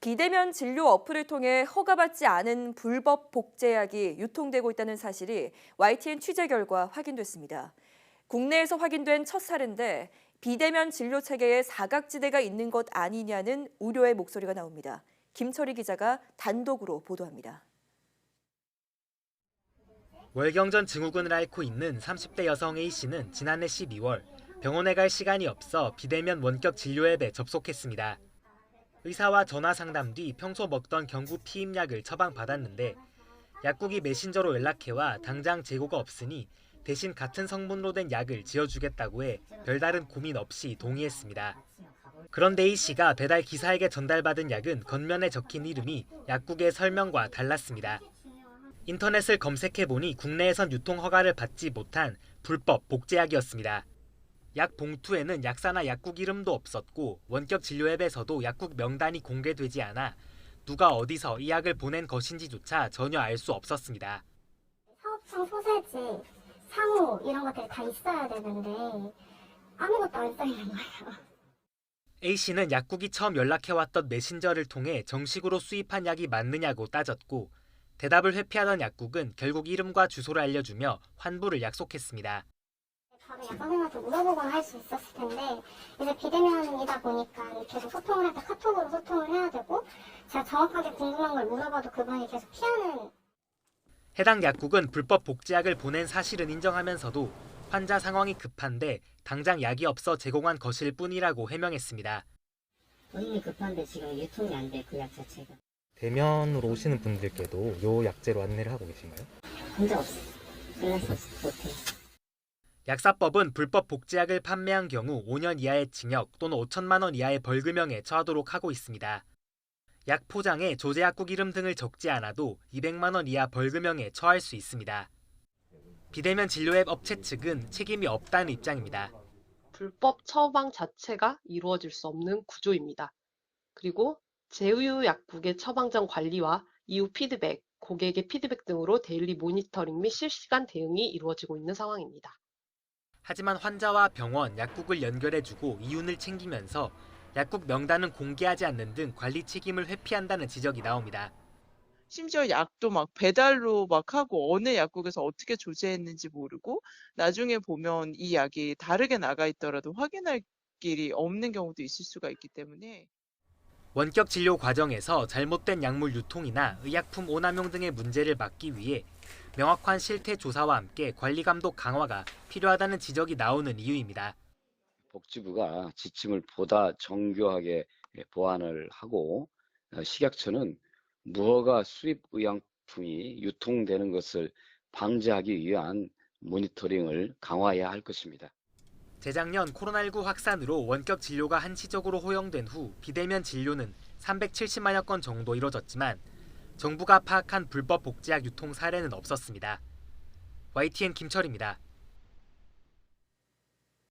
비대면 진료 어플을 통해 허가받지 않은 불법 복제약이 유통되고 있다는 사실이 YTN 취재 결과 확인됐습니다. 국내에서 확인된 첫 사례인데 비대면 진료 체계에 사각지대가 있는 것 아니냐는 우려의 목소리가 나옵니다. 김철희 기자가 단독으로 보도합니다. 월경전 증후군을 앓고 있는 30대 여성 A씨는 지난해 12월 병원에 갈 시간이 없어 비대면 원격 진료 앱에 접속했습니다. 의사와 전화 상담 뒤 평소 먹던 경구 피임약을 처방받았는데 약국이 메신저로 연락해와 당장 재고가 없으니 대신 같은 성분으로 된 약을 지어주겠다고 해 별다른 고민 없이 동의했습니다. 그런데 A씨가 배달 기사에게 전달받은 약은 겉면에 적힌 이름이 약국의 설명과 달랐습니다. 인터넷을 검색해보니 국내에선 유통 허가를 받지 못한 불법 복제약이었습니다. 약 봉투에는 약사나 약국 이름도 없었고 원격 진료 앱에서도 약국 명단이 공개되지 않아 누가 어디서 이 약을 보낸 것인지조차 전혀 알 수 없었습니다. 사업청 소재지, 상호 이런 것들이 다 있어야 되는데 아무것도 안 써있는 거예요. A씨는 약국이 처음 연락해왔던 메신저를 통해 정식으로 수입한 약이 맞느냐고 따졌고 대답을 회피하던 약국은 결국 이름과 주소를 알려주며 환불을 약속했습니다. 바로 약 선생님한테 물어보거나 할 수 있었을 텐데 이제 비대면이다 보니까 계속 소통을 할 때 카톡으로 소통을 해야 되고 제가 정확하게 궁금한 걸 물어봐도 그분이 계속 피하는. 해당 약국은 불법 복제약을 보낸 사실은 인정하면서도 환자 상황이 급한데 당장 약이 없어 제공한 것일 뿐이라고 해명했습니다. 본인이 급한데 지금 유통이 안 돼, 그 약 자체가. 대면으로 오시는 분들께도 요 약제로 안내를 하고 계신가요? 본 적 없어요. 연락도 못해. 약사법은 불법 복제약을 판매한 경우 5년 이하의 징역 또는 5천만 원 이하의 벌금형에 처하도록 하고 있습니다. 약 포장에 조제 약국 이름 등을 적지 않아도 200만 원 이하 벌금형에 처할 수 있습니다. 비대면 진료 앱 업체 측은 책임이 없다는 입장입니다. 불법 처방 자체가 이루어질 수 없는 구조입니다. 그리고 제휴 약국의 처방전 관리와 이후 피드백, 고객의 피드백 등으로 데일리 모니터링 및 실시간 대응이 이루어지고 있는 상황입니다. 하지만 환자와 병원, 약국을 연결해주고 이윤을 챙기면서 약국 명단은 공개하지 않는 등 관리 책임을 회피한다는 지적이 나옵니다. 심지어 약도 막 배달로 막 하고 어느 약국에서 어떻게 조제했는지 모르고 나중에 보면 이 약이 다르게 나가 있더라도 확인할 길이 없는 경우도 있을 수가 있기 때문에 원격 진료 과정에서 잘못된 약물 유통이나 의약품 오남용 등의 문제를 막기 위해 명확한 실태 조사와 함께 관리 감독 강화가 필요하다는 지적이 나오는 이유입니다. 복지부가 지침을 보다 정교하게 보완을 하고 식약처는 무허가 수입 의약품이 유통되는 것을 방지하기 위한 모니터링을 강화해야 할 것입니다. 재작년 코로나19 확산으로 원격 진료가 한시적으로 허용된 후 비대면 진료는 370만여 건 정도 이뤄졌지만 정부가 파악한 불법 복제약 유통 사례는 없었습니다. YTN 김철입니다.